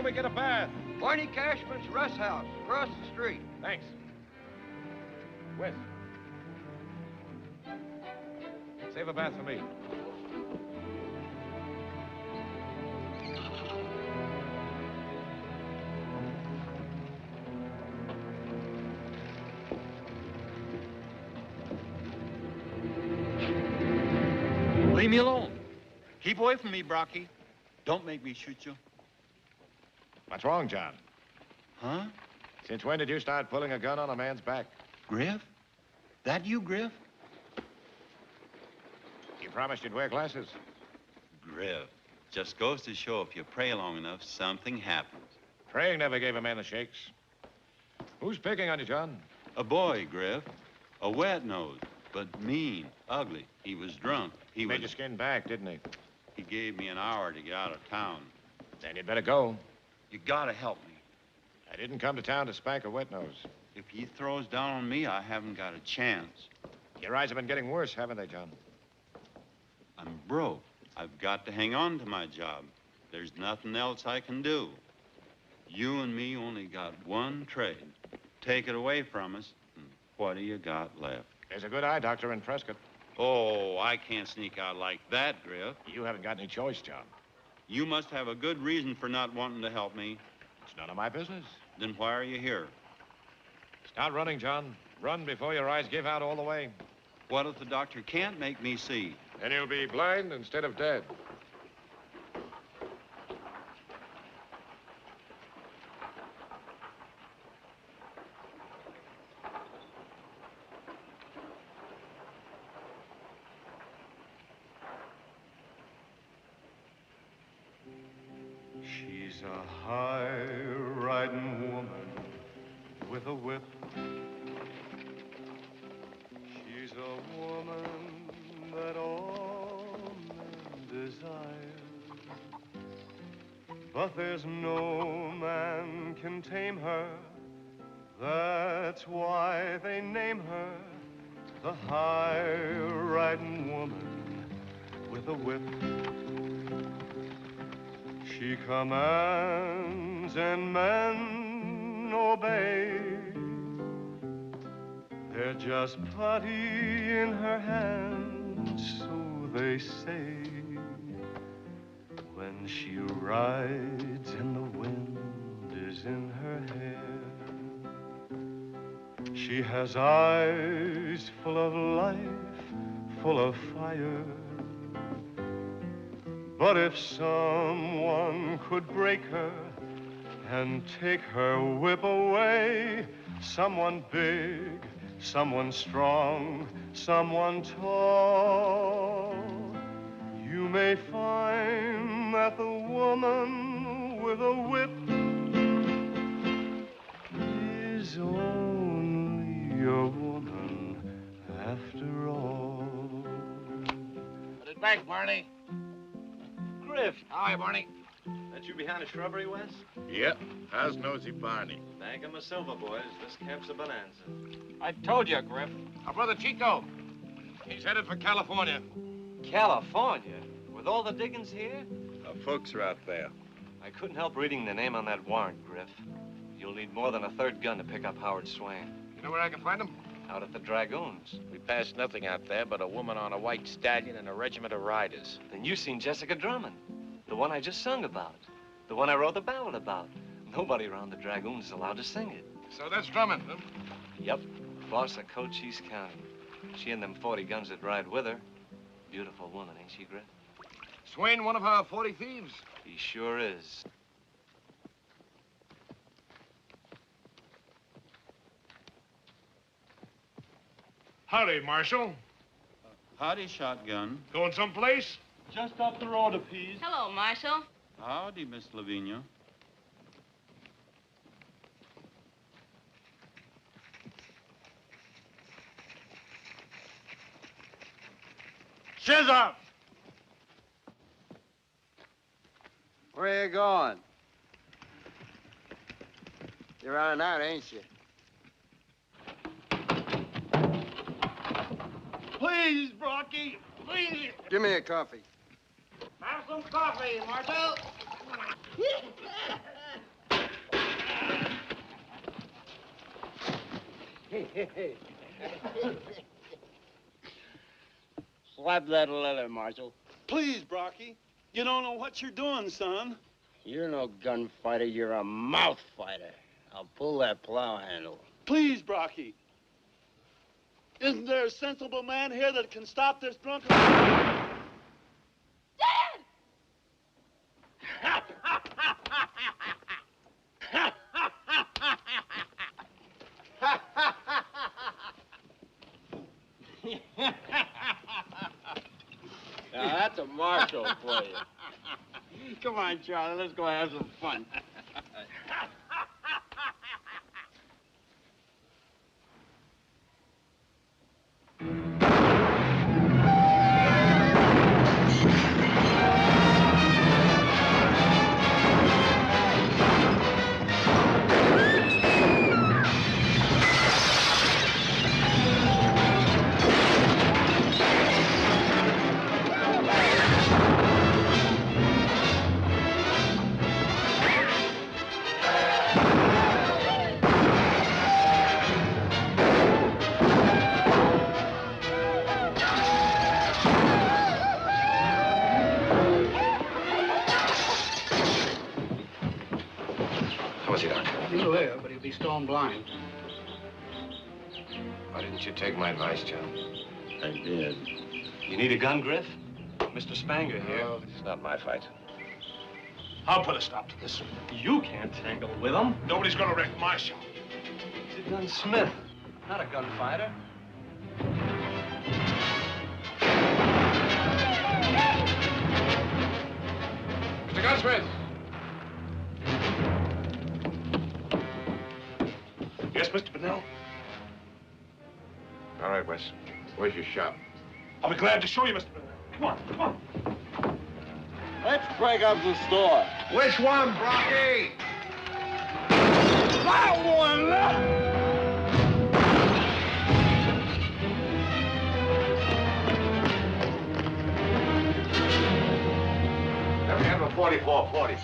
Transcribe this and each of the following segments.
we get a bath? Barney Cashman's rest house, across the street. Thanks. Wes. Save a bath for me. Leave me alone. Keep away from me, Brocky. Don't make me shoot you. What's wrong, John? Huh? Since when did you start pulling a gun on a man's back? Griff? That you, Griff? You promised you'd wear glasses. Griff, just goes to show if you pray long enough, something happens. Praying never gave a man the shakes. Who's picking on you, John? A boy, Griff. A wet nose, but mean, ugly. He was drunk. He made your skin back, didn't he? He gave me an hour to get out of town. Then you'd better go. You gotta help me. I didn't come to town to spank a wet nose. If he throws down on me, I haven't got a chance. Your eyes have been getting worse, haven't they, John? I'm broke. I've got to hang on to my job. There's nothing else I can do. You and me only got one trade. Take it away from us, and what do you got left? There's a good eye doctor in Prescott. Oh, I can't sneak out like that, Griff. You haven't got any choice, John. You must have a good reason for not wanting to help me. It's none of my business. Then why are you here? Start running, John. Run before your eyes give out all the way. What if the doctor can't make me see? Then he'll be blind instead of dead. She's a high-riding woman with a whip. She's a woman that all men desire. But there's no man can tame her. That's why they name her the high-riding woman with a whip. She commands and men obey. They're just putty in her hands, so they say. When she rides and the wind is in her hair, she has eyes full of life, full of fire. But if someone could break her and take her whip away, someone big, someone strong, someone tall, you may find that the woman with a whip is only a woman after all. Put it back, Barney. Griff. Hi, Barney. That you behind the shrubbery, Wes? Yep. How's Nosy Barney? Thank him a silver, boys. This camp's a bonanza. I told you, Griff. Our brother Chico. He's headed for California. California? With all the diggings here? Our folks are out there. I couldn't help reading the name on that warrant, Griff. You'll need more than a third gun to pick up Howard Swain. You know where I can find him? Out at the Dragoons. We passed nothing out there but a woman on a white stallion and a regiment of riders. Then you've seen Jessica Drummond. The one I just sung about. The one I wrote the ballad about. Nobody around the Dragoons is allowed to sing it. So that's Drummond, huh? Yep. Boss of Cochise County. She and them 40 guns that ride with her. Beautiful woman, ain't she, Griff? Swain, one of her 40 thieves? He sure is. Howdy, Marshal. Howdy, shotgun. Going someplace? Just up the road a piece. Hello, Marshal. Howdy, Miss Lavinia. Scissor! Where you going? You're running out, ain't you? Please, Brocky, please. Give me a coffee. Have some coffee, Marshal. Slap that leather, Marshal. Please, Brocky. You don't know what you're doing, son. You're no gunfighter, you're a mouth fighter. I'll pull that plow handle. Please, Brocky. Isn't there a sensible man here that can stop this drunken... Now, that's a marshal for you. Come on, Charlie, let's go have some fun. How was he, Doc? He'll live, but he'll be stone blind. Why didn't you take my advice, John? I did. You need a gun, Griff? Mr. Spanger here. No, it's not my fight. I'll put a stop to this. You can't tangle with him. Nobody's gonna wreck my shop. He's a gunsmith, not a gunfighter. Mr. Gunsmith! Yes, Mr. Bennell? All right, Wes. Where's your shop? I'll be glad to show you, Mr. Bennell. Come on, come on. Let's break up the store. Which one, Brocky? That one! Let me have a 44-40.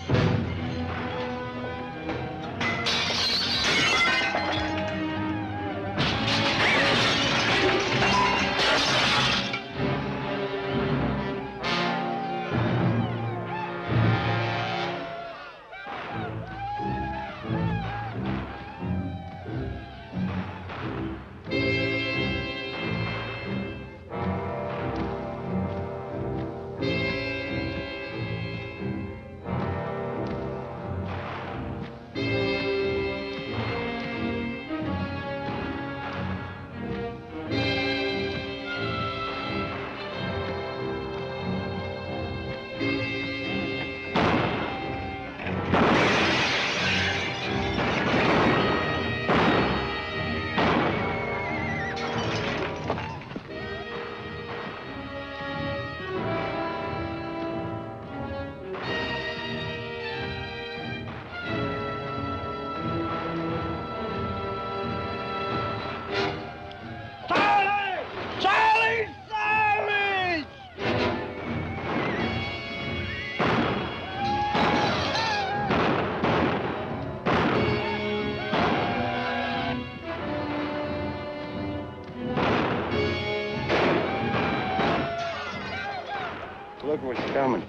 Look what's coming.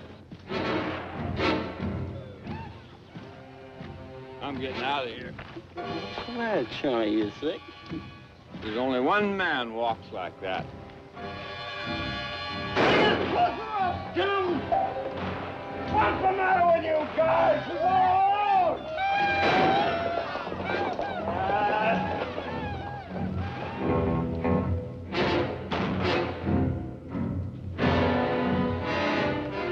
I'm getting out of here. Come on, Johnny, you sick? There's only one man walks like that. Jim! What's the matter with you guys? We're all alone!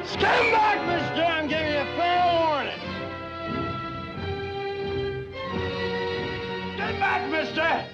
Stand back, mister! I'm giving you a fair warning. Get back, mister!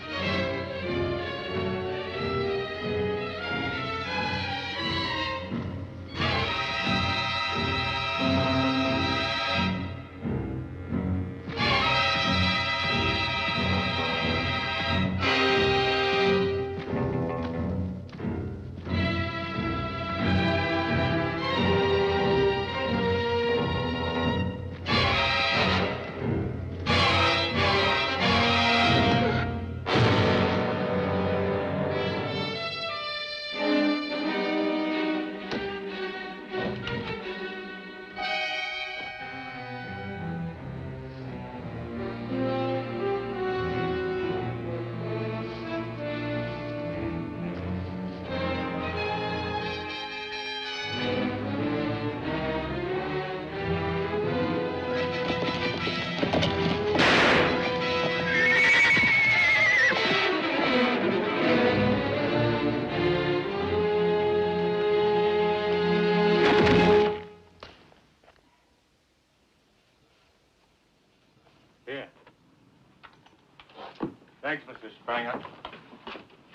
Thanks, Mr. Spranger.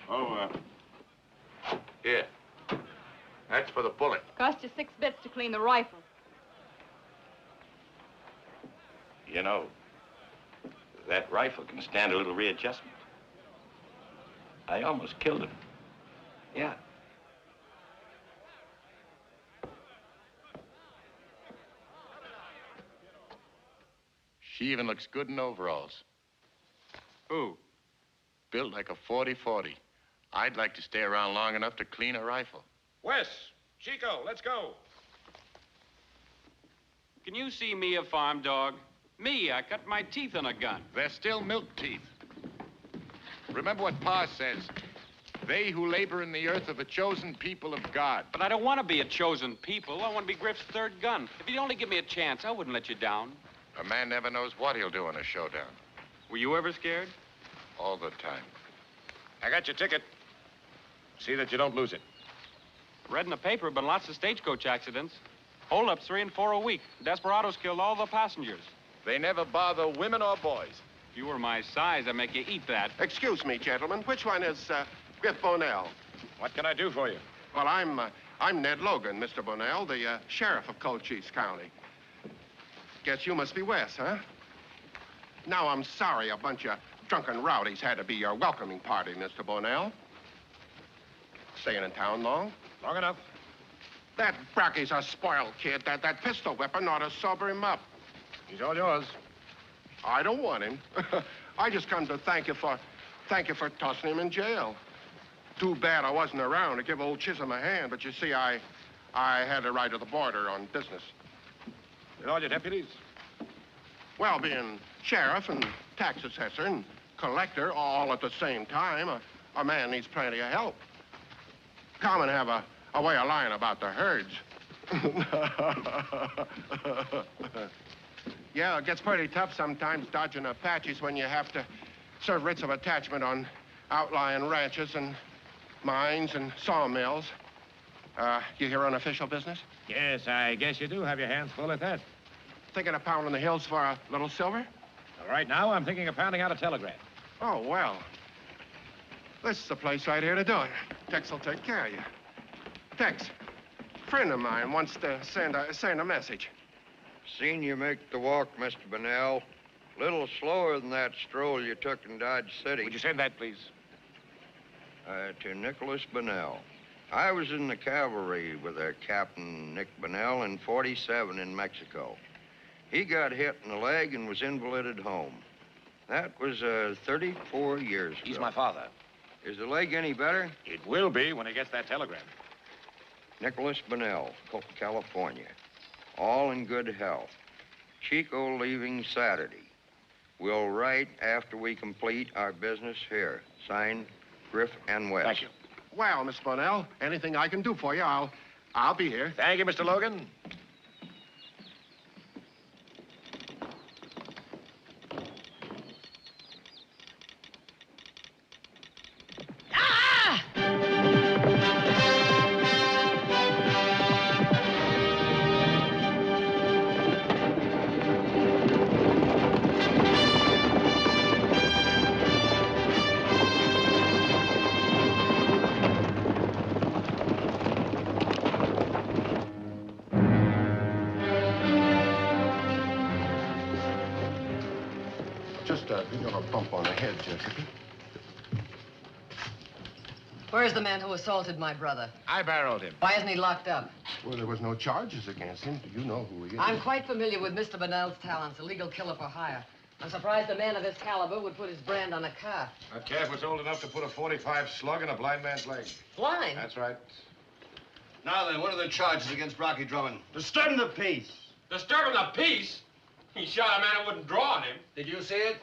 Oh, Here. That's for the bullet. Cost you 6 bits to clean the rifle. You know, that rifle can stand a little readjustment. I almost killed him. Yeah. She even looks good in overalls. who? Built like a 40-40. I'd like to stay around long enough to clean a rifle. Wes, Chico, let's go. Can you see me a farm dog? Me, I cut my teeth on a gun. They're still milk teeth. Remember what Pa says. They who labor in the earth are the chosen people of God. But I don't want to be a chosen people. I want to be Griff's third gun. If you'd only give me a chance, I wouldn't let you down. A man never knows what he'll do in a showdown. Were you ever scared? All the time. I got your ticket. See that you don't lose it. Read in the paper, but lots of stagecoach accidents. Hold-ups 3 and 4 a week. Desperados killed all the passengers. They never bother women or boys. If you were my size, I'd make you eat that. Excuse me, gentlemen. Which one is Griff Bonnell? What can I do for you? Well, I'm Ned Logan, Mr. Bonnell, the sheriff of Cochise County. Guess you must be Wes, huh? Now, I'm sorry a bunch of drunken rowdies had to be your welcoming party, Mr. Bonnell. Staying in town long? Long enough. That Brocky's a spoiled kid. That pistol weapon ought to sober him up. He's all yours. I don't want him. I just come to thank you for tossing him in jail. Too bad I wasn't around to give old Chisholm a hand, but you see, I had to ride to the border on business. With all your deputies? Well, being sheriff and tax assessor and collector all at the same time, a man needs plenty of help. Common have a way of lying about the herds. Yeah, it gets pretty tough sometimes dodging Apaches when you have to serve writs of attachment on outlying ranches and mines and sawmills. You here on official business? Yes, I guess you do have your hands full at that. Thinking of pounding the hills for a little silver? Right now, I'm thinking of pounding out a telegram. Oh, well. This is the place right here to do it. Tex will take care of you. Tex, a friend of mine wants to send a message. Seen you make the walk, Mr. Bonnell. Little slower than that stroll you took in Dodge City. Would you send that, please? To Nicholas Bonnell. I was in the cavalry with Captain Nick Bonnell in 47 in Mexico. He got hit in the leg and was invalided home. That was 34 years ago. He's my father. Is the leg any better? It will be when he gets that telegram. Nicholas Bonnell, California. All in good health. Chico leaving Saturday. We'll write after we complete our business here. Signed, Griff and West. Thank you. Well, Miss Bonnell, anything I can do for you, I'll be here. Thank you, Mr. Logan. Bump on the head, Jessica. Where's the man who assaulted my brother? I barreled him. Why isn't he locked up? Well, there was no charges against him. Do you know who he is? I'm quite familiar with Mr. Bonnell's talents, a legal killer for hire. I'm surprised a man of his caliber would put his brand on a car. That calf was old enough to put a .45 slug in a blind man's leg. Blind? That's right. Now then, what are the charges against Brocky Drummond? Disturbing the peace. Disturbing the peace? He shot a man who wouldn't draw on him. Did you see it?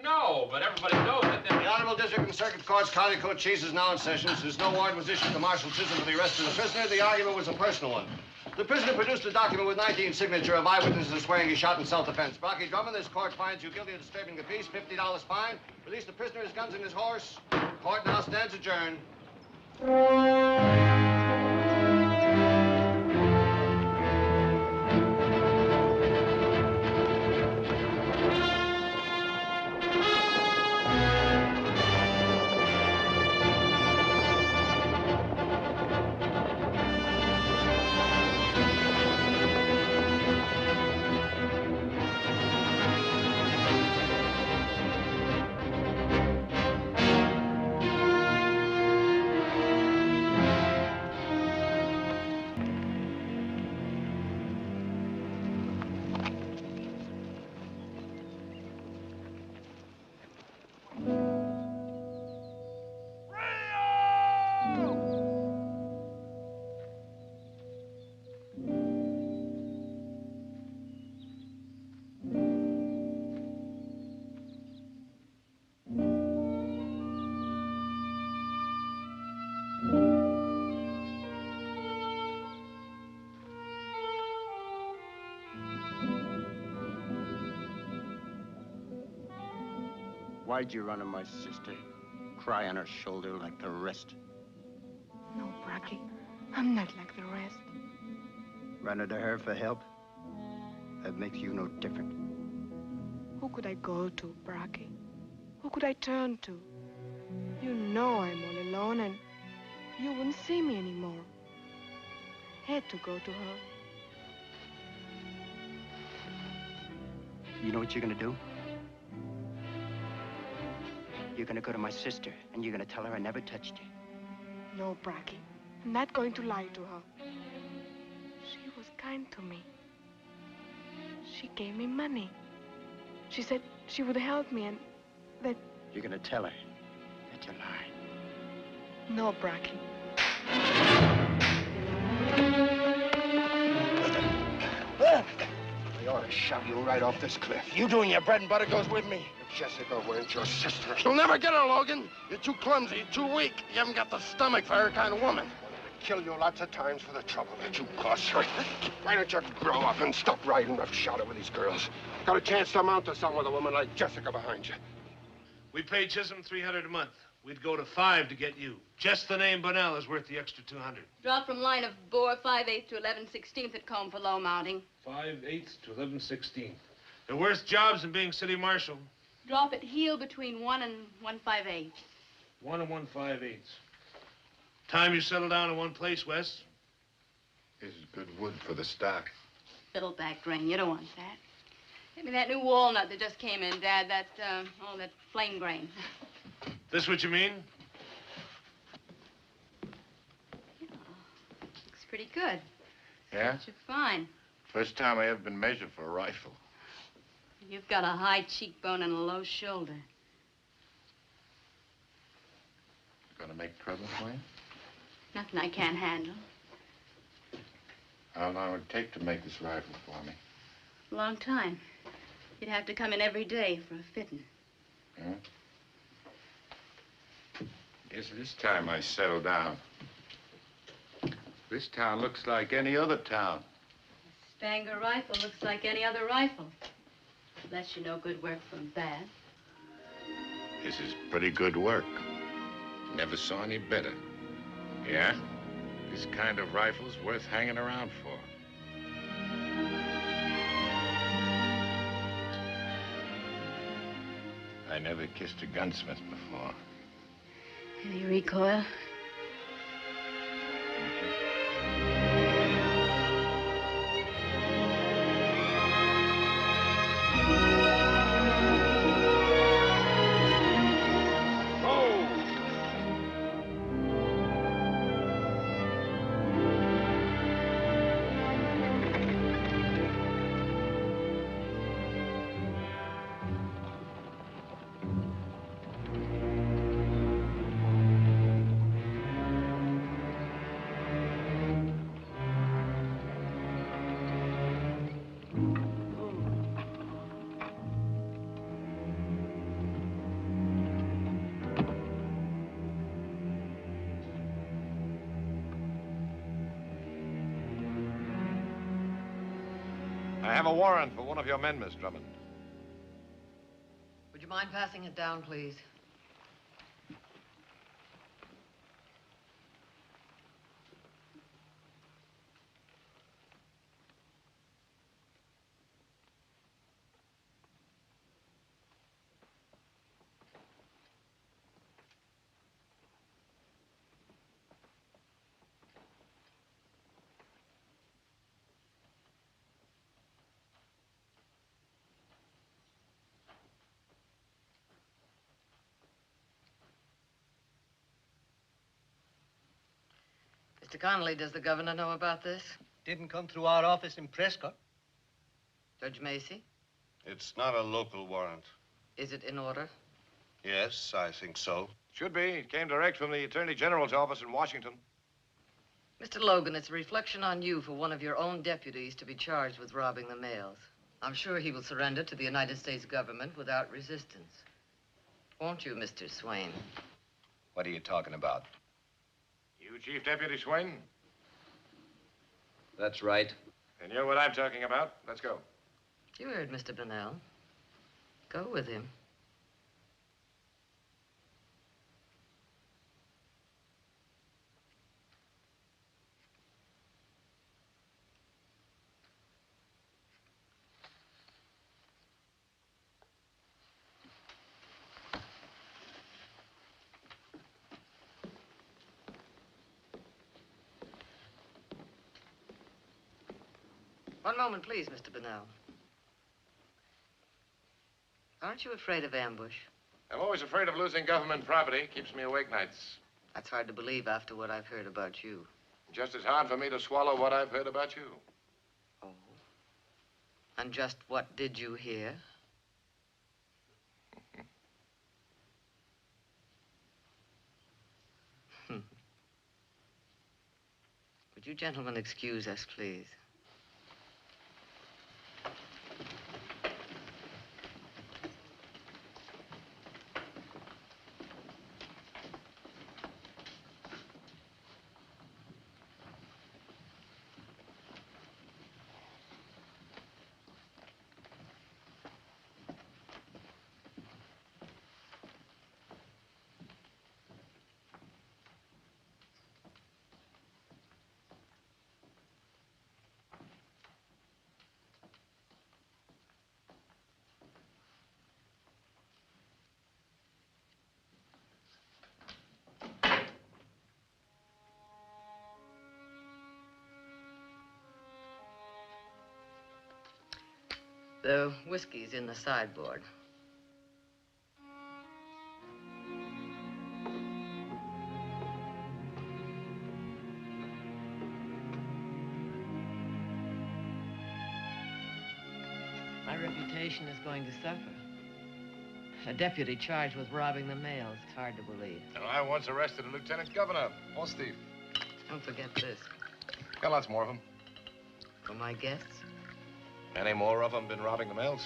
No, but everybody knows that The Honorable District and Circuit Court's County Cochise is now in session. Since no warrant was issued to Marshal Chisholm for the arrest of the prisoner, the argument was a personal one. The prisoner produced a document with 19 signatures of eyewitnesses swearing he shot in self-defense. Brocky Drummond, this court finds you guilty of disturbing the peace, $50 fine. Release the prisoner, his guns, and his horse. Court now stands adjourned. Why'd you run on my sister? Cry on her shoulder like the rest. No, Bracky. I'm not like the rest. Running to her for help? That makes you no different. Who could I go to, Bracky? Who could I turn to? You know I'm all alone and you wouldn't see me anymore. I had to go to her. You know what you're gonna do? You're gonna go to my sister and you're gonna tell her I never touched you. No, Bracky. I'm not going to lie to her. She was kind to me. She gave me money. She said she would help me and that... You're gonna tell her that you lied. No, Bracky. They ought to shove you right off this cliff. You doing your bread and butter goes with me. If Jessica weren't your sister. You'll never get her, Logan. You're too clumsy, too weak. You haven't got the stomach for her kind of woman. I kill you lots of times for the trouble that you cause her. Why don't you grow up and stop riding roughshod over these girls? Got a chance to amount to something with a woman like Jessica behind you. We pay Chisholm $300 a month. We'd go to $5 to get you. Just the name Bunnell is worth the extra $200. Drop from line of bore 5/8 to 11/16 at comb for low mounting. 5/8 to 11/16. They're worse jobs than being city marshal. Drop at heel between 1 and 1/5/8. 1 and 1/5/8. Time you settle down in one place, Wes. This is good wood for the stock. Fiddleback grain, you don't want that. Give me that new walnut that just came in, Dad. That flame grain. This what you mean? Looks pretty good. Yeah? You're fine. First time I ever been measured for a rifle. You've got a high cheekbone and a low shoulder. Gonna make trouble for you? Nothing I can't handle. How long would it take to make this rifle for me? A long time. You'd have to come in every day for a fitting. Huh? Guess this time I settle down. This town looks like any other town. Stanger rifle looks like any other rifle. Unless you know good work from bad. This is pretty good work. Never saw any better. Yeah? This kind of rifle's worth hanging around for. I never kissed a gunsmith before. Any recoil? I have a warrant for one of your men, Miss Drummond. Would you mind passing it down, please? Mr. Connolly, does the governor know about this? Didn't come through our office in Prescott. Judge Macy? It's not a local warrant. Is it in order? Yes, I think so. Should be. It came direct from the Attorney General's office in Washington. Mr. Logan, it's a reflection on you for one of your own deputies to be charged with robbing the mails. I'm sure he will surrender to the United States government without resistance. Won't you, Mr. Swain? What are you talking about? You, Chief Deputy Swain? That's right. And you're what I'm talking about. Let's go. You heard Mr. Bunnell. Go with him. One moment, please, Mr. Bunnell. Aren't you afraid of ambush? I'm always afraid of losing government property. Keeps me awake nights. That's hard to believe after what I've heard about you. Just as hard for me to swallow what I've heard about you. Oh. And just what did you hear? Would you gentlemen excuse us, please? The whiskey's in the sideboard. My reputation is going to suffer. A deputy charged with robbing the mails. It's hard to believe. And I once arrested a lieutenant governor, horse thief. Don't forget this. Got lots more of them. For my guests? Any more of them been robbing the mails?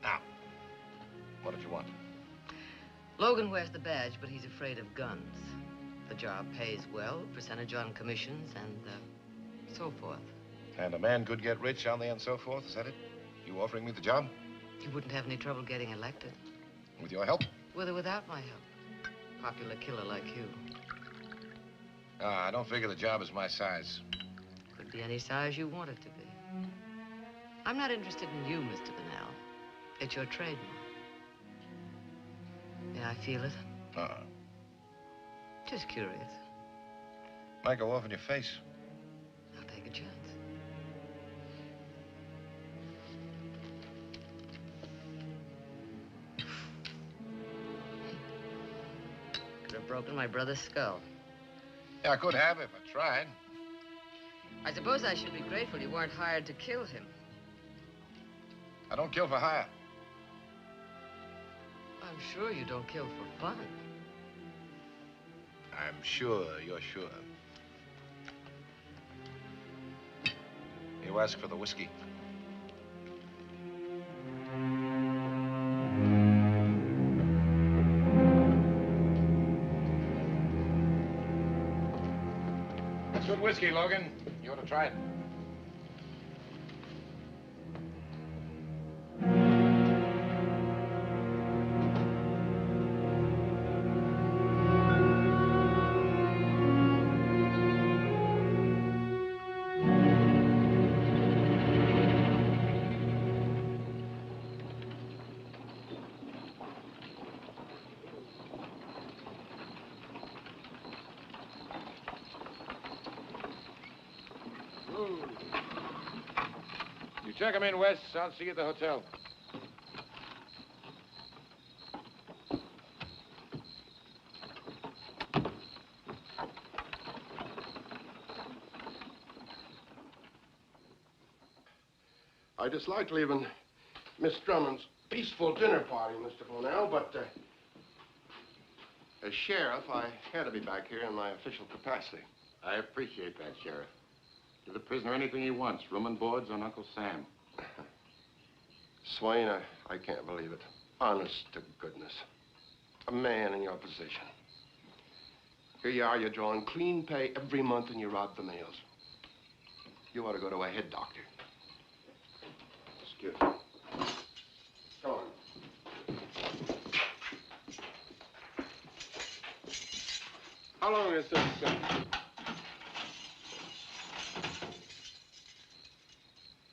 Now, what did you want? Logan wears the badge, but he's afraid of guns. The job pays well, percentage on commissions, and so forth. And a man could get rich on the and so forth, is that it? You offering me the job? You wouldn't have any trouble getting elected. With your help? With or without my help. Popular killer like you. I don't figure the job is my size. Could be any size you want it to be. I'm not interested in you, Mr. Bunnell. It's your trademark. May I feel it? Just curious. Might go off in your face. I'll take a chance. Could have broken my brother's skull. Yeah, I could have if I tried. I suppose I should be grateful you weren't hired to kill him. I don't kill for hire. I'm sure you don't kill for fun. I'm sure you're sure. You ask for the whiskey. That's good whiskey, Logan. You ought to try it. You check him in, Wes. I'll see you at the hotel. I dislike leaving Miss Drummond's peaceful dinner party, Mr. Bunnell, but as sheriff, I had to be back here in my official capacity. I appreciate that, Sheriff. Give the prisoner anything he wants, room and boards on Uncle Sam. Swain, I can't believe it. Honest to goodness. A man in your position. Here you are, you're drawing clean pay every month and you rob the mails. You ought to go to a head doctor. Excuse me. Come on. How long is this?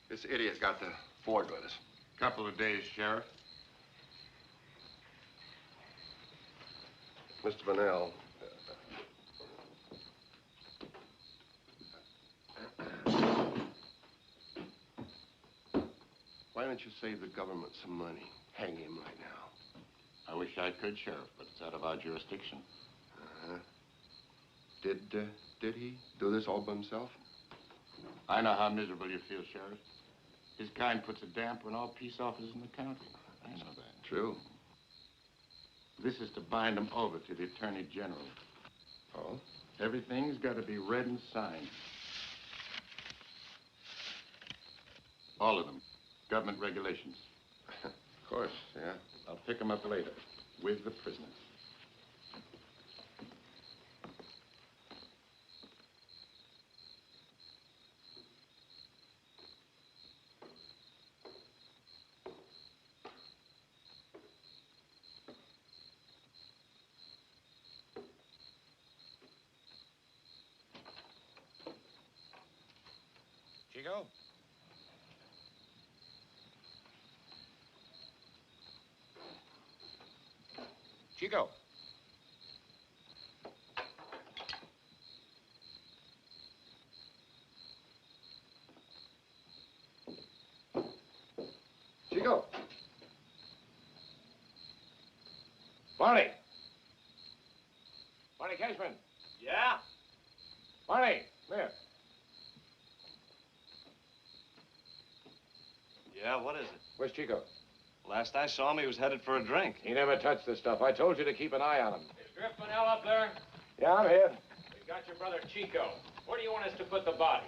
This idiot got to board with us. Couple of days, Sheriff. Mr. Bunnell. Why don't you save the government some money? Hang him right now. I wish I could, Sheriff, but it's out of our jurisdiction. Uh-huh. Did he do this all by himself? I know how miserable you feel, Sheriff. His kind puts a damper on all peace officers in the county. I know that. True. This is to bind him over to the Attorney General. Oh? Everything's got to be read and signed. All of them. Government regulations. Of course, yeah. I'll pick them up later with the prisoners. Chico? Chico? Chico! Barney! Barney Cashman! Yeah? Barney, come here. Yeah, what is it? Where's Chico? Last I saw him, he was headed for a drink. He never touched this stuff. I told you to keep an eye on him. Is Griff Bunnell up there? Yeah, I'm here. We've got your brother Chico. Where do you want us to put the body?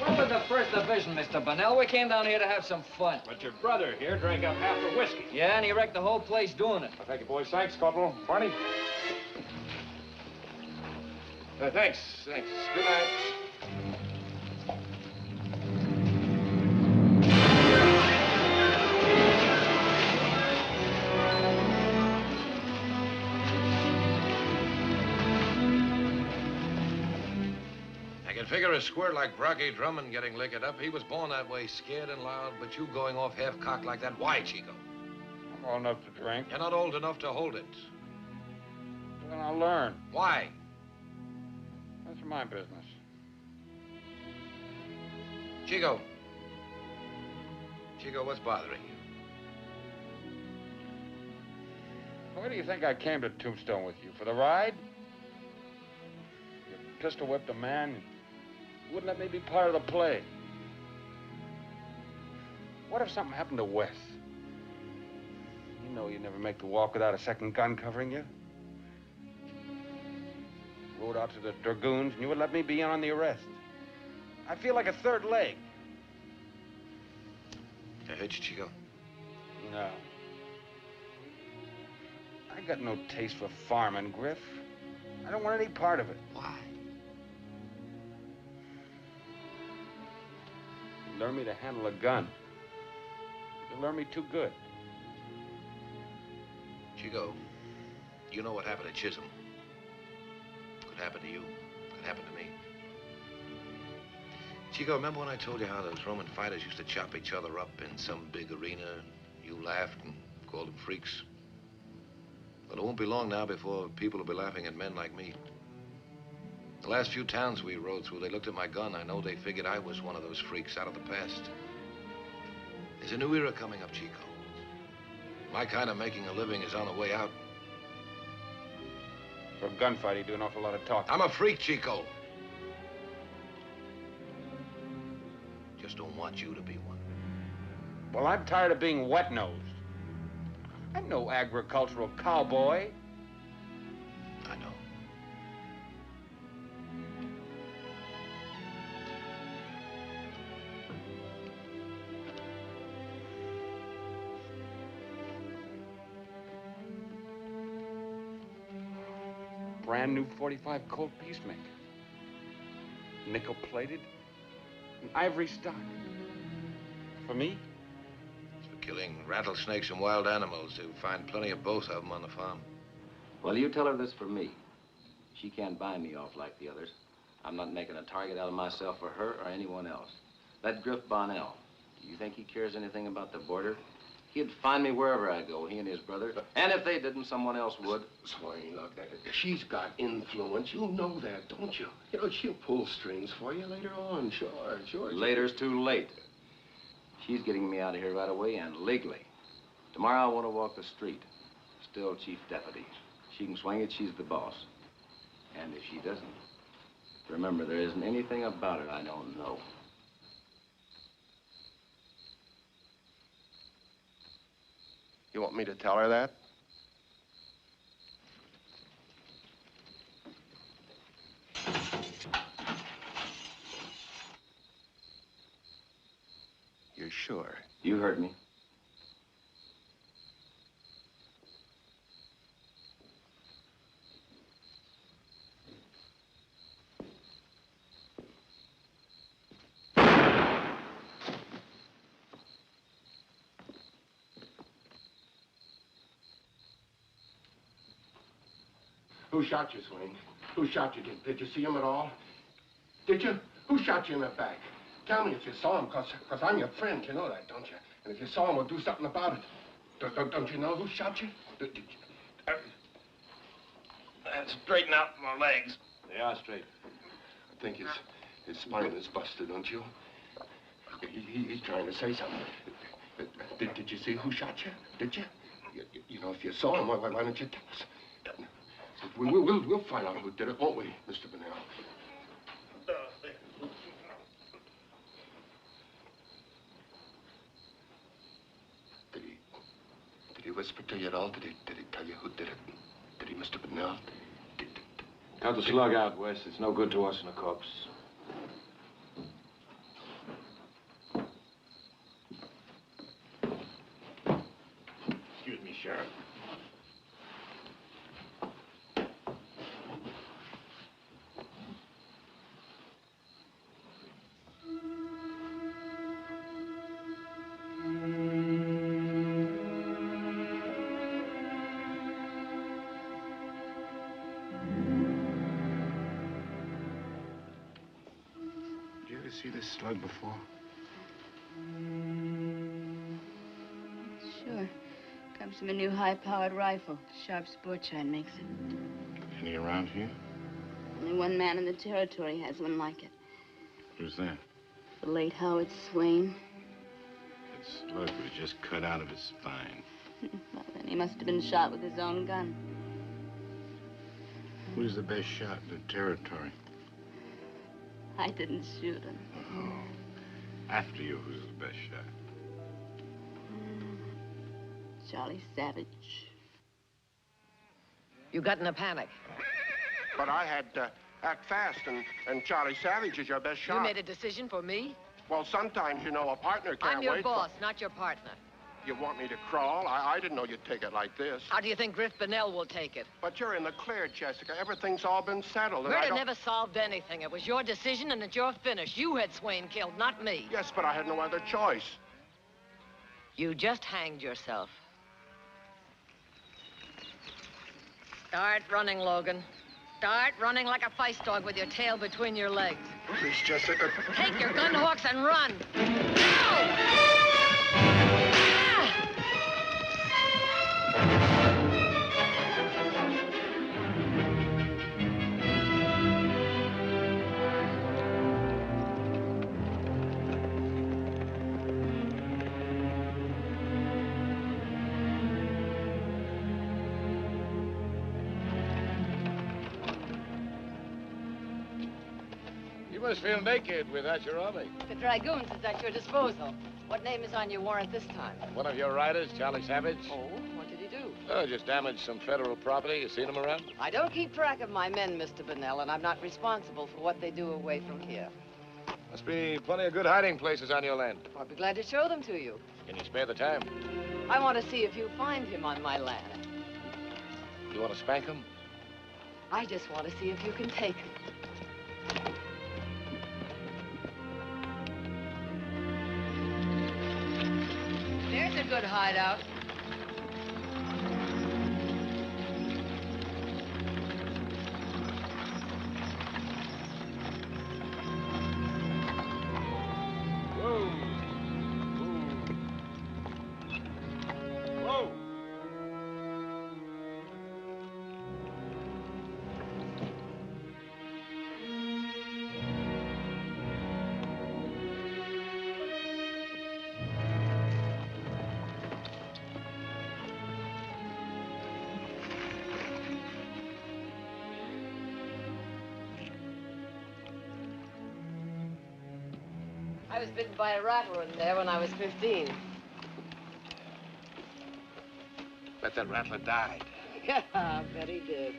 We're with the 1st Division, Mr. Bunnell. We came down here to have some fun. But your brother here drank up half the whiskey. Yeah, and he wrecked the whole place doing it. Well, thank you, boys. Thanks, Corporal. Barney? Thanks. Good night. I can figure a squirt like Brocky Drummond getting liquored up. He was born that way, scared and loud, but you going off half-cocked like that, why, Chico? I'm old enough to drink. You're not old enough to hold it. Then I'll learn. Why? That's my business. Chico, what's bothering you? Why do you think I came to Tombstone with you? For the ride? You pistol whipped a man. You wouldn't let me be part of the play. What if something happened to Wes? You know you'd never make the walk without a second gun covering you. Rode out to the Dragoons, and you would let me be in on the arrest. I feel like a third leg. I hurt you, Chico? No. I got no taste for farming, Griff. I don't want any part of it. Why? You learn me to handle a gun. You learn me too good. Chico, you know what happened at Chisholm. Could happen to you. Could happen to me. Chico, remember when I told you how those Roman fighters used to chop each other up in some big arena? You laughed and called them freaks. Well, it won't be long now before people will be laughing at men like me. The last few towns we rode through, they looked at my gun. I know they figured I was one of those freaks out of the past. There's a new era coming up, Chico. My kind of making a living is on the way out. For a gunfight, you do an awful lot of talking. I'm a freak, Chico. Just don't want you to be one. Well, I'm tired of being wet-nosed. I'm no agricultural cowboy. I know. Brand new 45 Colt Peacemaker. Nickel-plated. An ivory stock. For me? It's for killing rattlesnakes and wild animals. You find plenty of both of them on the farm. Well, you tell her this for me. She can't buy me off like the others. I'm not making a target out of myself for her or anyone else. That Griff Bunnell, do you think he cares anything about the border? He'd find me wherever I go, he and his brother. And if they didn't, someone else would. Swain, look, she's got influence. You know that, don't you? You know, she'll pull strings for you later on. Sure. Later's too late. She's getting me out of here right away and legally. Tomorrow I want to walk the street. Still chief deputy. She can swing it, she's the boss. And if she doesn't, remember, there isn't anything about it I don't know. You want me to tell her that? You're sure? You heard me. Who shot you, Swain? Who shot you? Did you see him at all? Did you? Who shot you in the back? Tell me if you saw him, because I'm your friend. You know that, don't you? And if you saw him, we'll do something about it. Don't you know who shot you? Straighten out my legs. They are straight. I think his spine is busted, don't you? He's trying to say something. Did you see who shot you? Did you? You know, if you saw him, why don't you tell us? We'll find out who did it, won't we, Mr. Bonnell? Did he whisper to you at all? Did he tell you who did it? Did he, Mr. Bonnell? Cut the slug out, Wes. It's no good to us in a corpse. Excuse me, Sheriff. See this slug before? Sure. Comes from a new high-powered rifle. Sharp sport shot makes it. Any around here? Only one man in the territory has one like it. Who's that? The late Howard Swain. That slug was just cut out of his spine. Well, then he must have been shot with his own gun. Who's the best shot in the territory? I didn't shoot him. Oh. After you, who's the best shot? Charlie Savage. You got in a panic. But I had to act fast, and Charlie Savage is your best shot. You made a decision for me? Well, sometimes, you know, a partner can't I'm your wait boss, not your partner. You want me to crawl? I didn't know you'd take it like this. How do you think Griff Bonnell will take it? But you're in the clear, Jessica. Everything's all been settled. And Murder never solved anything. It was your decision, and it's your finish. You had Swain killed, not me. Yes, but I had no other choice. You just hanged yourself. Start running, Logan. Start running like a feist dog with your tail between your legs. Please, Jessica. Take your gun hooks and run. Now! You must feel naked without your army. The Dragoons is at your disposal. What name is on your warrant this time? One of your riders, Charlie Savage. Oh, what did he do? Oh, just damaged some federal property. You seen him around? I don't keep track of my men, Mr. Bonnell, and I'm not responsible for what they do away from here. Must be plenty of good hiding places on your land. I'll be glad to show them to you. Can you spare the time? I want to see if you find him on my land. You want to spank him? I just want to see if you can take him. There's a good hideout. I was bitten by a rattler in there when I was 15. Bet that rattler died. Yeah, I bet he did.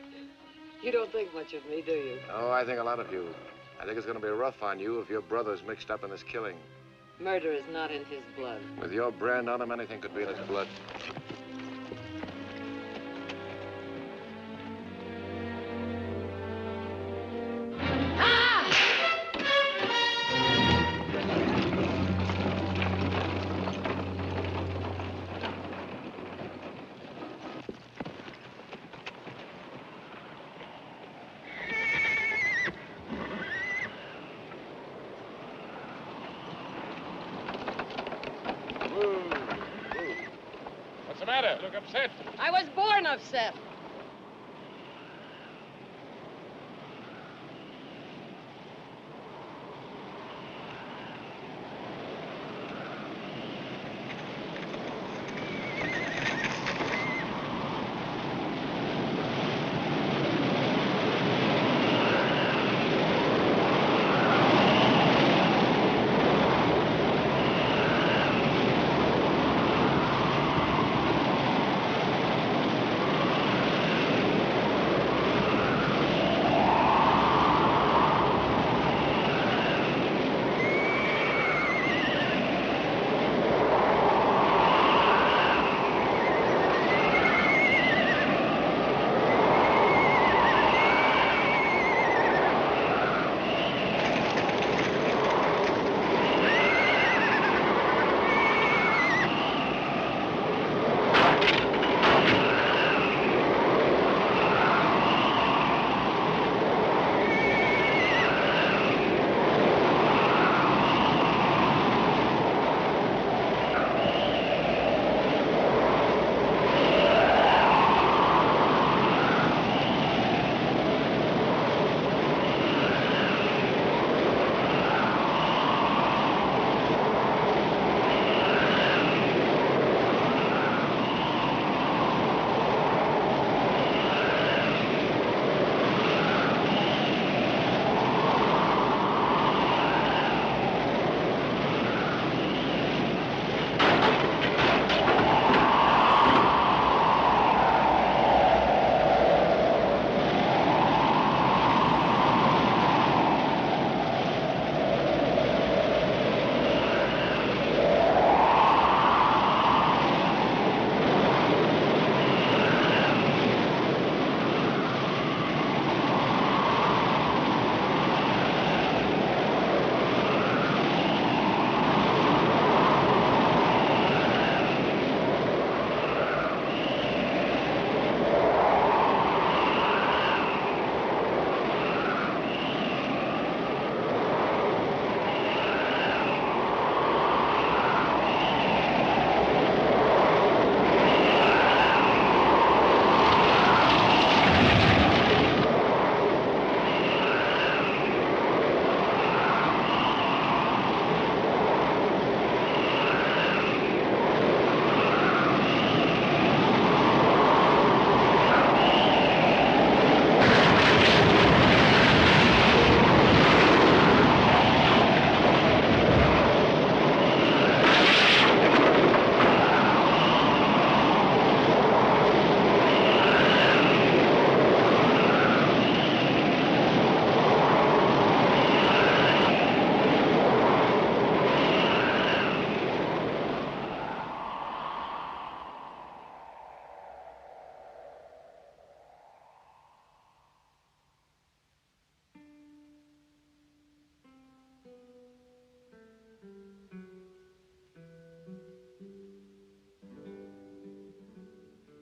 You don't think much of me, do you? Oh, I think a lot of you. I think it's going to be rough on you if your brother's mixed up in this killing. Murder is not in his blood. With your brand on him, anything could be in his blood. What's the matter? You look upset. I was born upset.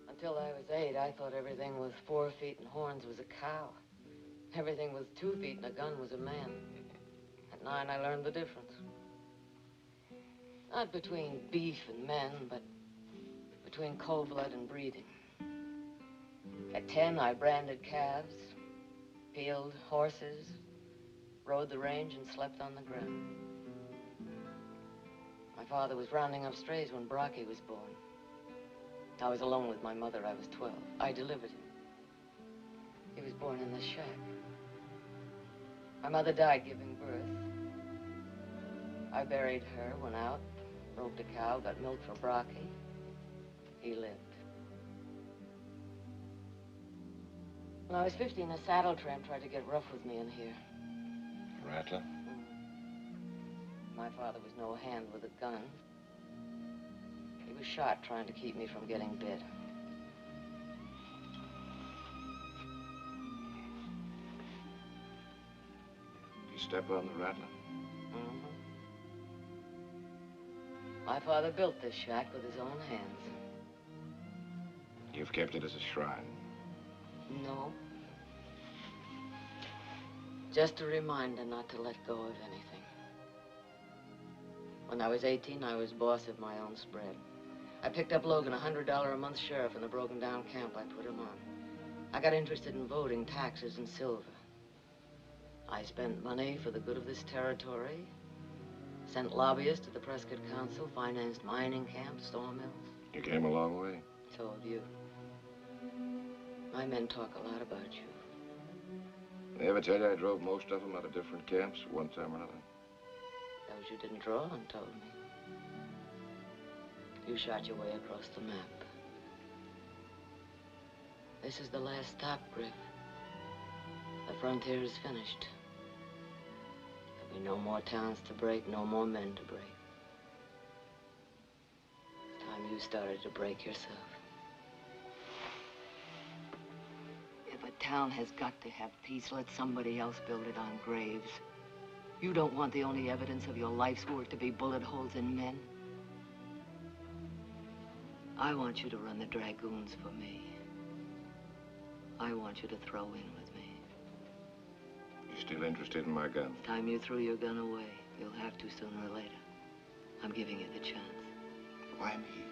Until I was 8, I thought everything with 4 feet and horns was a cow. Everything with 2 feet and a gun was a man. At 9, I learned the difference. Not between beef and men, but between cold blood and breeding. At 10, I branded calves, peeled horses, rode the range, and slept on the ground. My father was rounding up strays when Brocky was born. I was alone with my mother. I was 12. I delivered him. He was born in this shack. My mother died giving birth. I buried her, went out, roped a cow, got milk for Brocky. He lived. When I was 15, a saddle tramp tried to get rough with me in here. Rattler? My father was no hand with a gun. He was shot trying to keep me from getting bit. You step on the Rattler? My father built this shack with his own hands. You've kept it as a shrine. No. Just a reminder not to let go of anything. When I was 18, I was boss of my own spread. I picked up Logan, $100 a month sheriff in the broken down camp I put him on. I got interested in voting, taxes, and silver. I spent money for the good of this territory, sent lobbyists to the Prescott Council, financed mining camps, sawmills. You came a long way. So have you. My men talk a lot about you. They ever tell you I drove most of them out of different camps one time or another? Those you didn't draw on told me. You shot your way across the map. This is the last stop, Griff. The frontier is finished. There'll be no more towns to break, no more men to break. It's time you started to break yourself. If a town has got to have peace, let somebody else build it on graves. You don't want the only evidence of your life's work to be bullet holes in men. I want you to run the dragoons for me. I want you to throw in with me. You still interested in my gun? Time you threw your gun away. You'll have to sooner or later. I'm giving you the chance. Why me?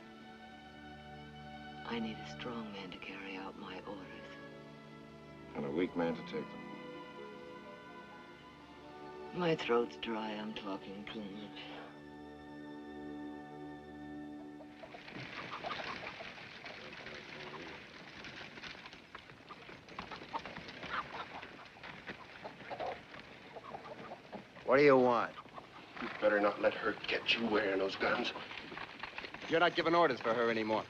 I need a strong man to carry out my orders. And a weak man to take them. My throat's dry. I'm talking too much. What do you want? You better not let her get you wearing those guns. You're not giving orders for her anymore.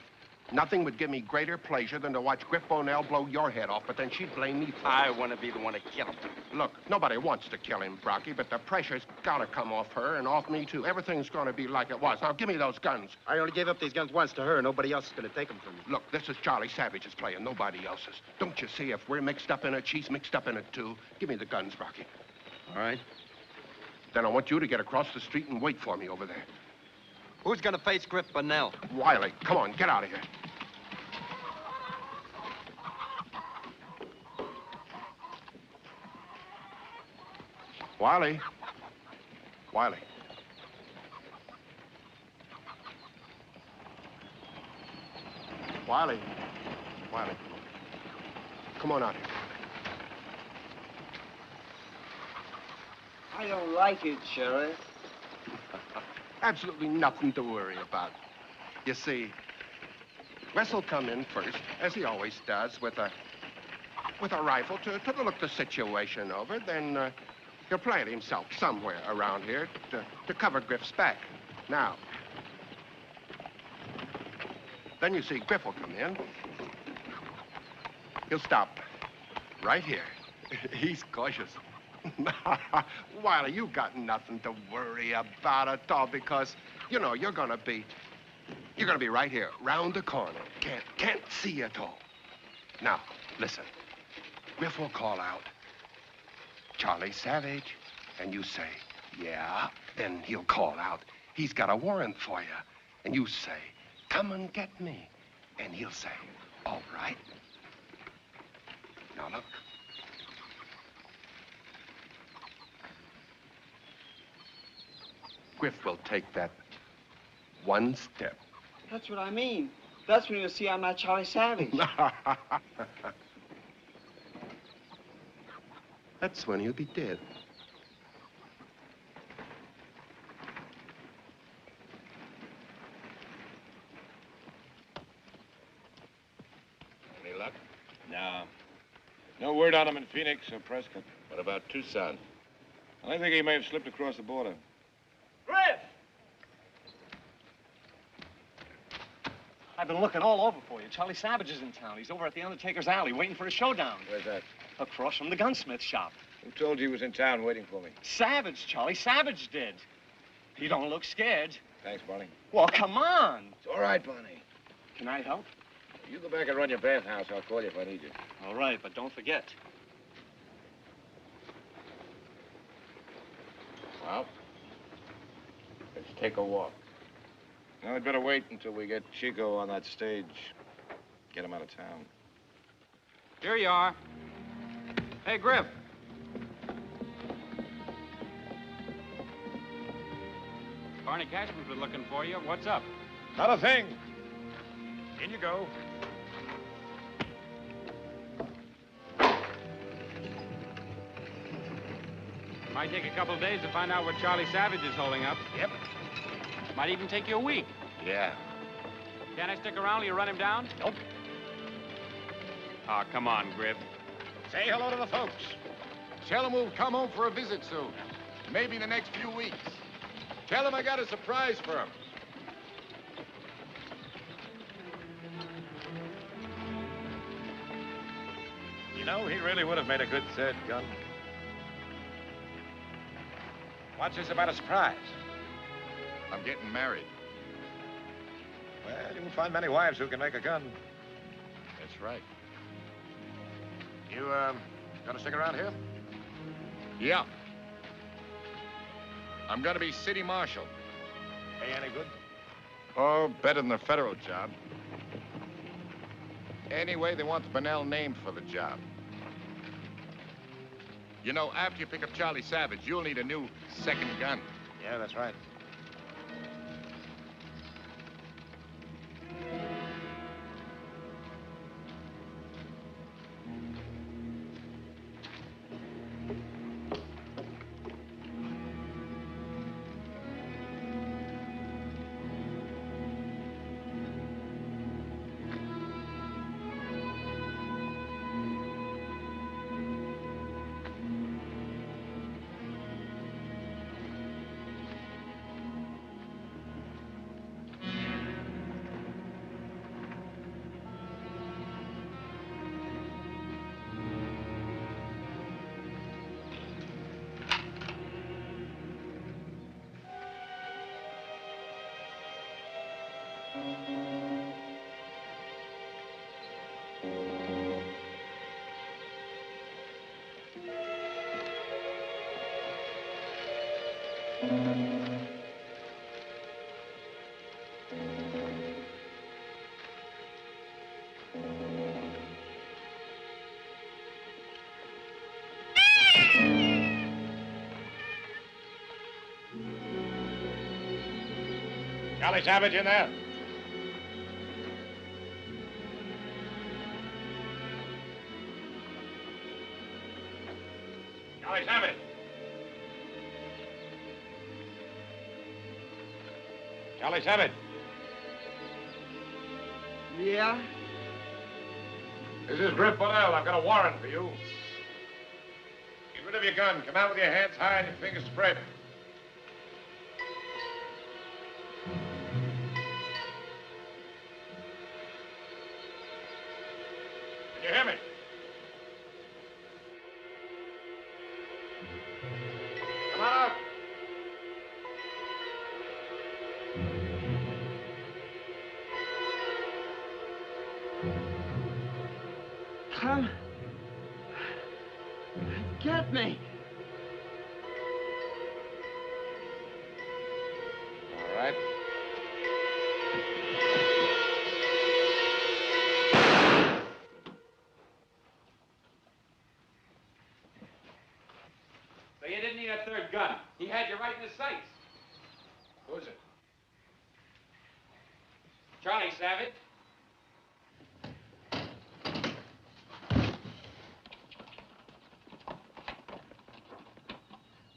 Nothing would give me greater pleasure than to watch Griff Bonnell blow your head off, but then she'd blame me for it. I want to be the one to kill him. Look, nobody wants to kill him, Brocky, but the pressure's gotta come off her and off me, too. Everything's gonna be like it was. Now, give me those guns. I only gave up these guns once to her. Nobody else is going to take them from me. Look, this is Charlie Savage's playing, nobody else's. Don't you see, if we're mixed up in it, she's mixed up in it, too. Give me the guns, Brocky. All right. Then I want you to get across the street and wait for me over there. Who's going to face Griff Bonnell? Wiley, come on, get out of here. Wiley. Wiley. Wiley. Wiley. Come on out here. I don't like it, Sheriff. Absolutely nothing to worry about. You see, Wes will come in first, as he always does, with a rifle to look the situation over. Then he'll plant himself somewhere around here to cover Griff's back. Now, then you see Griff will come in. He'll stop right here. He's cautious. Wiley, you got nothing to worry about at all because, you know, you're gonna be right here, round the corner. Can't see at all. Now, listen. Griff will call out, Charlie Savage, and you say, yeah. Then he'll call out, he's got a warrant for you. And you say, come and get me. And he'll say, all right. Now look. Griff will take that one step. That's what I mean. That's when you'll see I'm not Charlie Savage. That's when he'll be dead. Any luck? No. No word on him in Phoenix or Prescott. What about Tucson? I think he may have slipped across the border. Griff! I've been looking all over for you. Charlie Savage is in town. He's over at the Undertaker's Alley waiting for a showdown. Where's that? Across from the gunsmith shop. Who told you he was in town waiting for me? Savage, Charlie. Savage did. He don't look scared. Thanks, Barney. Well, come on. It's all right, Barney. Can I help? You go back and run your bathhouse. I'll call you if I need you. All right, but don't forget. Well, let's take a walk. No, I'd better wait until we get Chico on that stage. Get him out of town. Here you are. Hey, Griff. Barney Cashman's been looking for you. What's up? Not a thing. In you go. Might take a couple days to find out what Charlie Savage is holding up. Yep. Might even take you a week. Yeah. Can I stick around till you run him down? Nope. Oh, come on, Griff. Say hello to the folks. Tell them we'll come home for a visit soon. Maybe in the next few weeks. Tell them I got a surprise for them. You know, he really would have made a good third gun. What's this about a surprise? I'm getting married. Well, you won't find many wives who can make a gun. That's right. You, gonna stick around here? Yeah. I'm gonna be city marshal. Pay any good? Oh, better than the federal job. Anyway, they want the Bunnell name for the job. You know, after you pick up Charlie Savage, you'll need a new second gun. Yeah, that's right. Charlie Savage in there? Charlie Savage. Charlie Savage. Yeah? This is Griff Bunnell. I've got a warrant for you. Get rid of your gun. Come out with your hands high and your fingers spread. Can you hear me? Come on out. Come. Get me. All right. So you didn't need a third gun. He had you right in his sights. Who's it? Charlie Savage.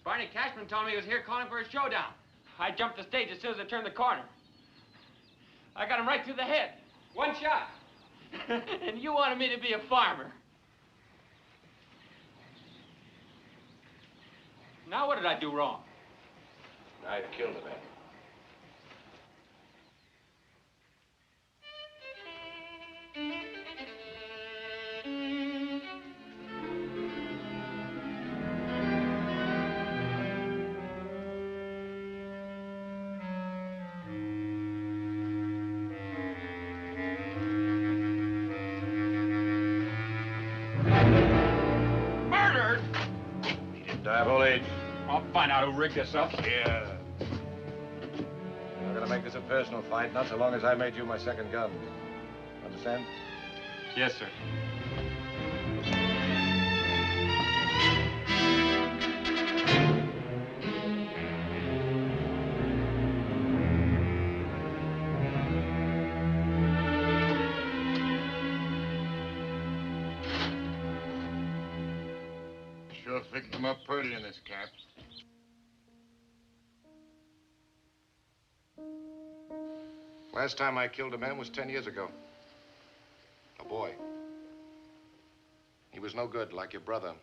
Barney Cashman told me he was here calling for a showdown. I jumped the stage as soon as I turned the corner. I got him right through the head. One shot. And you wanted me to be a farmer. Now what did I do wrong? Now you killed a man. Full age. I'll find out who rigged this up. Yeah. I'm gonna make this a personal fight, not so long as I made you my second gun. Understand? Yes, sir. Sure picked him up pretty in this cap. Last time I killed a man was 10 years ago. A boy. He was no good, like your brother.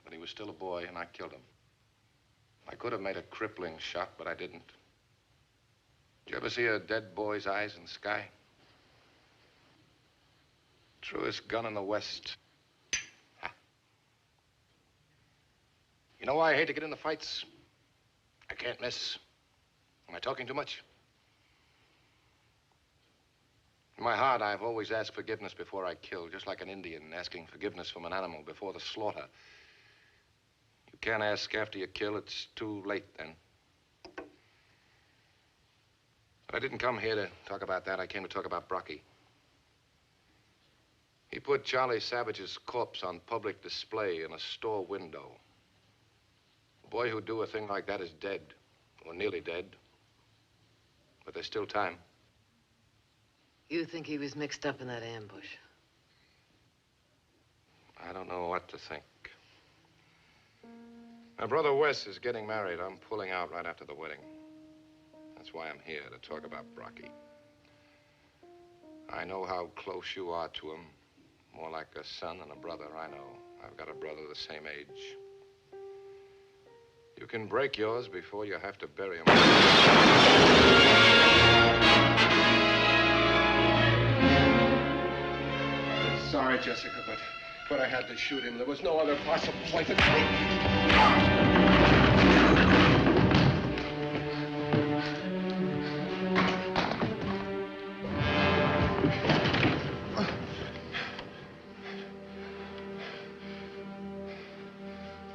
But he was still a boy, and I killed him. I could have made a crippling shot, but I didn't. Did you ever see a dead boy's eyes in the sky? Truest gun in the West. Ha. You know why I hate to get into fights? I can't miss. Am I talking too much? In my heart, I've always asked forgiveness before I kill, just like an Indian asking forgiveness from an animal before the slaughter. You can't ask after you kill, it's too late then. But I didn't come here to talk about that. I came to talk about Brocky. He put Charlie Savage's corpse on public display in a store window. A boy who'd do a thing like that is dead, or nearly dead. But there's still time. You think he was mixed up in that ambush? I don't know what to think. My brother Wes is getting married. I'm pulling out right after the wedding. That's why I'm here, to talk about Brocky. I know how close you are to him. More like a son and a brother, I know. I've got a brother the same age. You can break yours before you have to bury him. Sorry, Jessica, but I had to shoot him. There was no other possible way to go.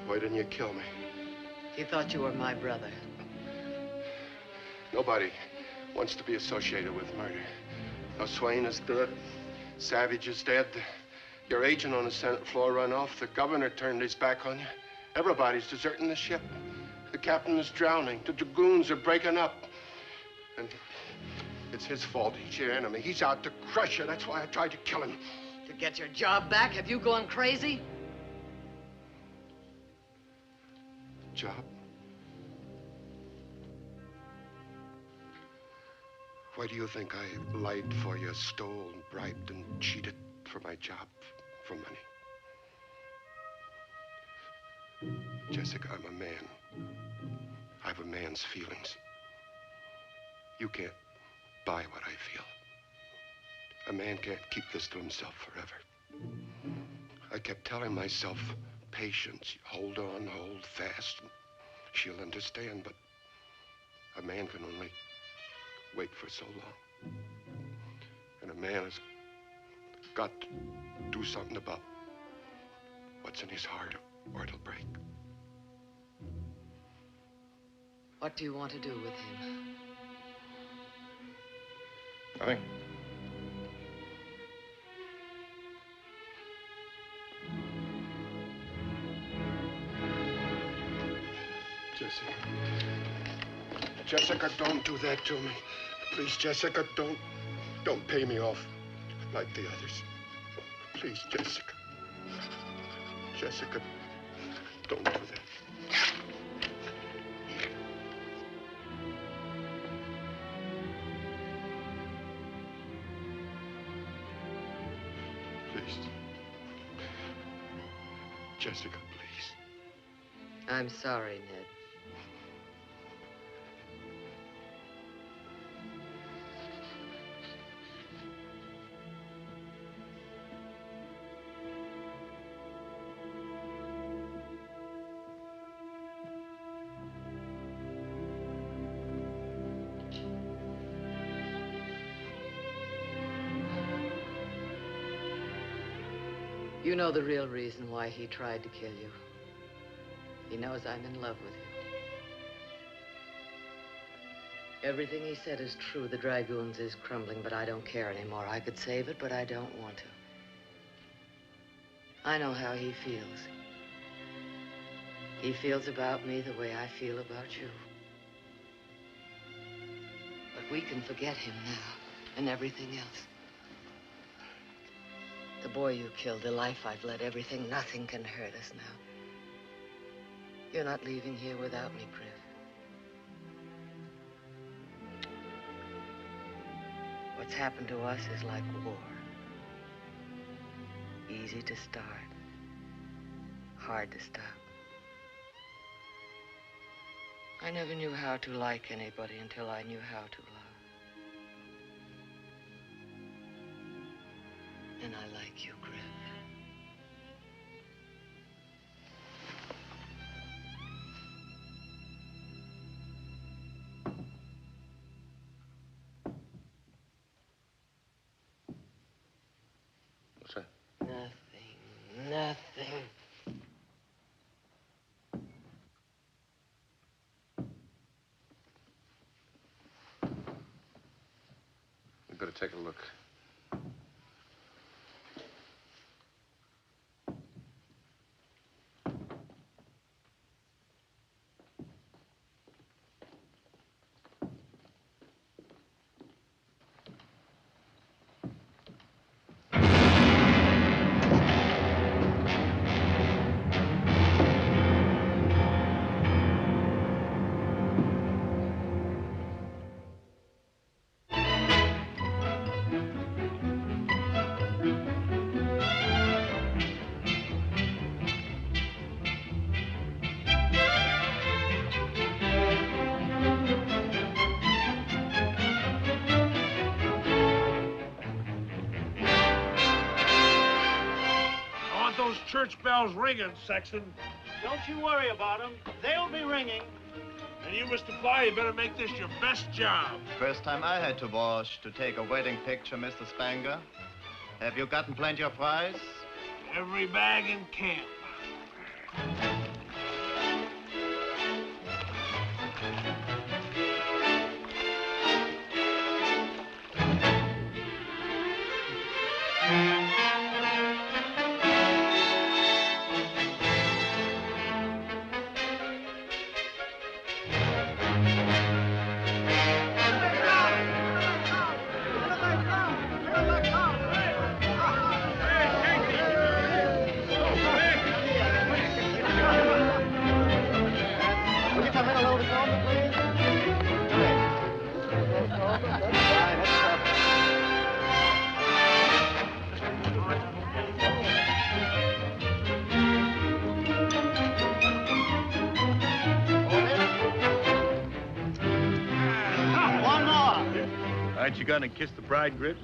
Why didn't you kill me? He thought you were my brother. Nobody wants to be associated with murder. Now, Swain is dead. Savage is dead. Your agent on the Senate floor ran off. The governor turned his back on you. Everybody's deserting the ship. The captain is drowning. The dragoons are breaking up. And it's his fault. He's your enemy. He's out to crush you. That's why I tried to kill him. To get your job back? Have you gone crazy? Job? Why do you think I lied for you, stole, and bribed, and cheated for my job, for money? Jessica, I'm a man. I have a man's feelings. You can't buy what I feel. A man can't keep this to himself forever. I kept telling myself, patience, hold on, hold fast. She'll understand, but a man can only wait for so long. And a man has got to do something about what's in his heart, or it'll break. What do you want to do with him? Nothing. Jessica. Jessica, don't do that to me. Please, Jessica, don't pay me off like the others. Please, Jessica. Jessica, don't do that. Please. Jessica, please. I'm sorry, Ned. You know the real reason why he tried to kill you. He knows I'm in love with you. Everything he said is true. The Dragoons is crumbling, but I don't care anymore. I could save it, but I don't want to. I know how he feels. He feels about me the way I feel about you. But we can forget him now and everything else. The boy you killed, the life I've led, everything, nothing can hurt us now. You're not leaving here without me, Griff. What's happened to us is like war. Easy to start, hard to stop. I never knew how to like anybody until I knew how to love. And I like you, Griff. What's that? Nothing. We better take a look. Those church bells ringing, Sexton. Don't you worry about them. They'll be ringing. And you, Mr. Fly, you better make this your best job. First time I had to wash to take a wedding picture, Mr. Spanger. Have you gotten plenty of fries? Every bag in camp. Aren't you gonna kiss the bride, Griff?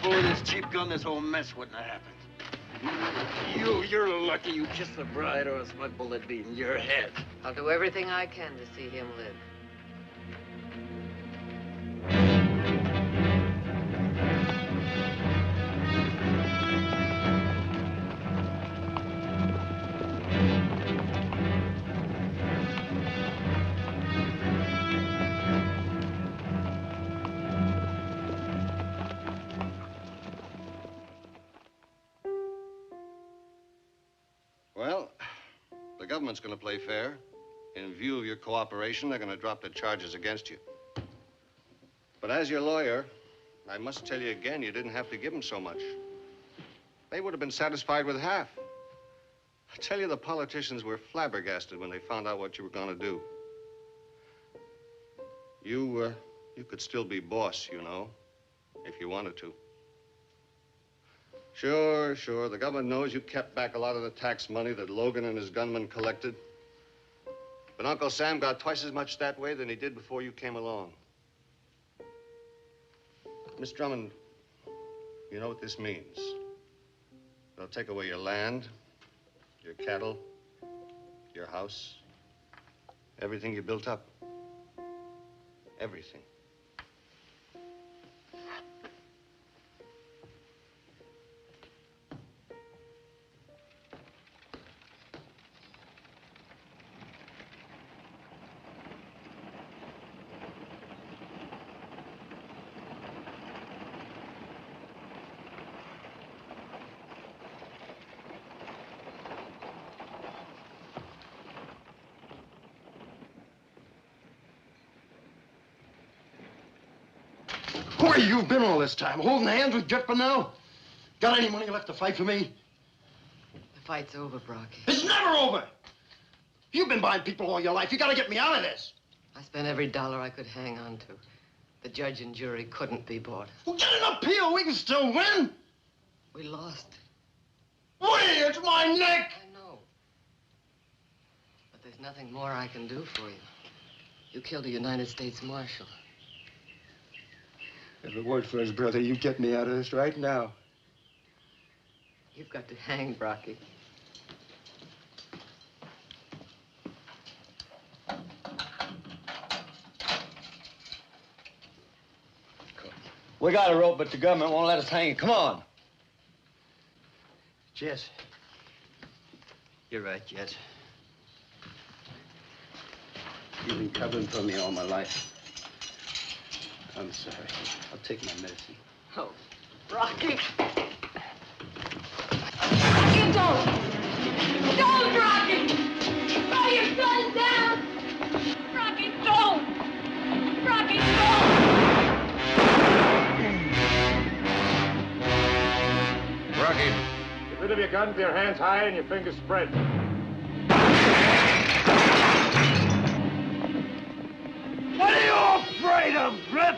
For this cheap gun, this whole mess wouldn't have happened. You're lucky you kissed the bride, or else my bullet be in your head. I'll do everything I can to see him live. Well, the government's going to play fair. In view of your cooperation, they're going to drop the charges against you. But as your lawyer, I must tell you again, you didn't have to give them so much. They would have been satisfied with half. I tell you, the politicians were flabbergasted when they found out what you were going to do. You could still be boss, you know, if you wanted to. Sure. The government knows you kept back a lot of the tax money that Logan and his gunmen collected. But Uncle Sam got twice as much that way than he did before you came along. Miss Drummond, you know what this means. They'll take away your land, your cattle, your house, everything you built up. Everything. Where you been all this time? Holding hands with Jeff Bonnell? Got any money left to fight for me? The fight's over, Brocky. It's never over! You've been buying people all your life. You gotta get me out of this. I spent every dollar I could hang on to. The judge and jury couldn't be bought. Well, get an appeal. We can still win. We lost. Wait, it's my neck! I know. But there's nothing more I can do for you. You killed a United States Marshal. If it weren't for his brother, you'd get me out of this right now. You've got to hang, Brocky. We got a rope, but the government won't let us hang it. Come on. Jess. You're right, Jess. You've been covering for me all my life. I'm sorry. I'll take my medicine. Oh, Brocky. Brocky, don't! Don't, Brocky! Throw your gun down! Brocky, don't! Brocky, don't! Brocky, get rid of your gun with your hands high and your fingers spread. What are you afraid of, Grip?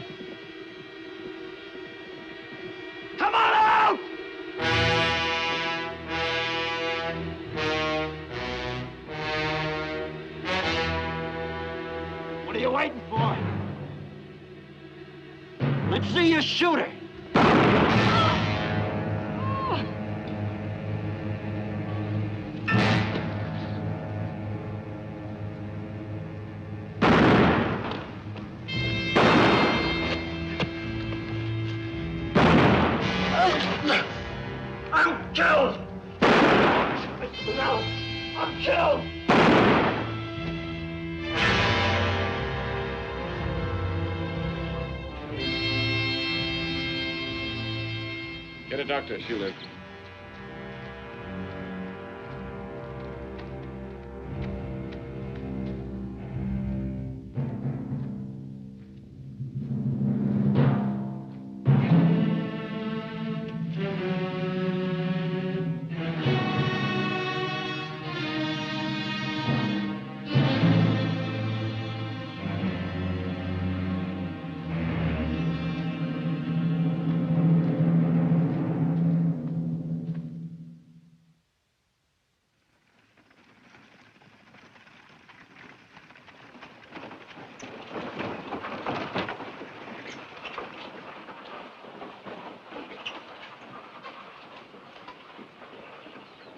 Come on out! What are you waiting for? see you shoot her. I'm killed! Mr. Burnell, I'm killed! Get a doctor, Sheila.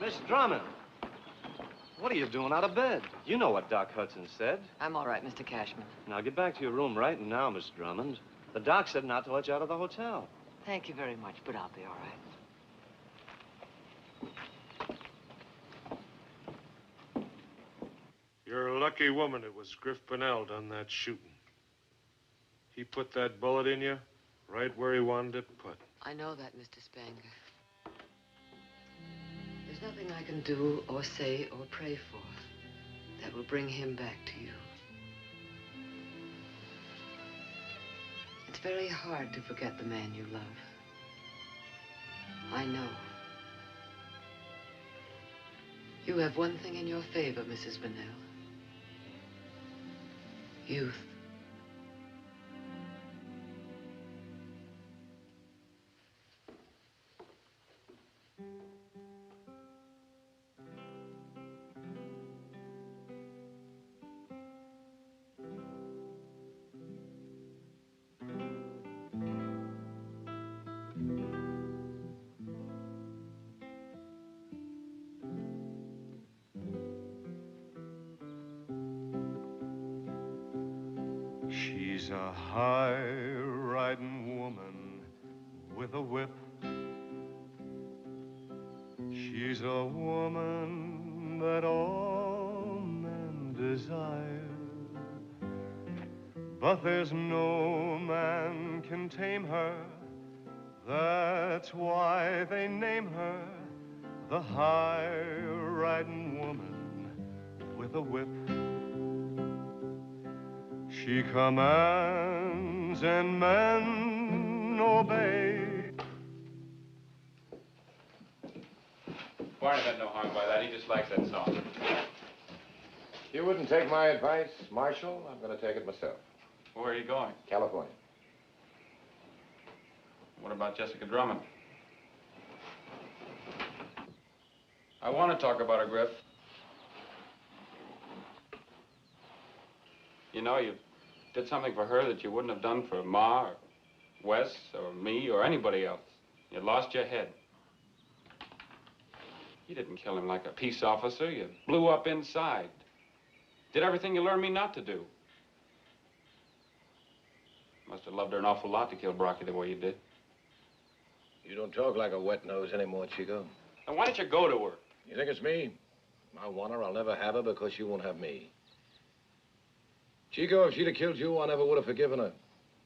Miss Drummond, what are you doing out of bed? You know what Doc Hudson said. I'm all right, Mr. Cashman. Now get back to your room right now, Miss Drummond. The doc said not to let you out of the hotel. Thank you very much, but I'll be all right. You're a lucky woman it was Griff Bonnell done that shooting. He put that bullet in you right where he wanted it put. I know that, Mr. Spanger. There's nothing I can do or say or pray for that will bring him back to you. It's very hard to forget the man you love. I know. You have one thing in your favor, Mrs. Bonnell. Youth. She's a high-riding woman with a whip. She's a woman that all men desire. But there's no man can tame her. That's why they name her the high-riding woman with a whip. She commands and men obey. Barney meant no harm by that. He just likes that song. You wouldn't take my advice, Marshal? I'm going to take it myself. Where are you going? California. What about Jessica Drummond? I want to talk about her, Griff. You know, you did something for her that you wouldn't have done for Ma or Wes or me or anybody else. You lost your head. You didn't kill him like a peace officer. You blew up inside. Did everything you learned me not to do. Must have loved her an awful lot to kill Brocky the way you did. You don't talk like a wet nose anymore, Chico. Then why don't you go to her? You think it's me? I want her, I'll never have her because she won't have me. Chico, if she'd have killed you, I never would have forgiven her.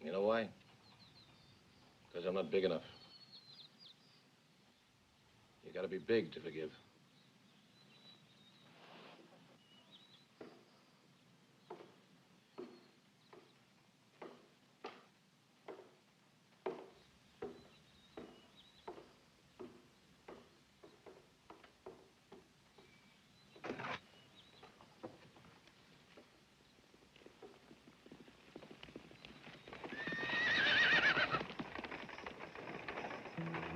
You know why? Because I'm not big enough. You gotta be big to forgive.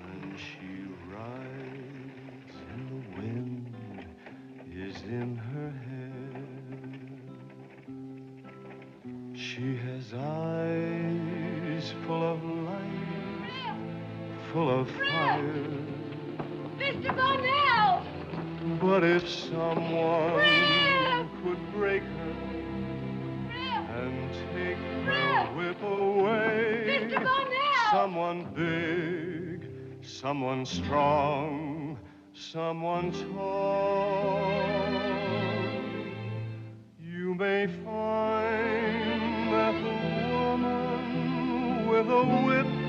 When she rides and the wind is in her hair, she has eyes full of light full of fire. Mr. Bonnell! But if someone could break her and take her whip away, Mr. Bonnell! someone big, someone strong, someone tall, you may find that the woman with a whip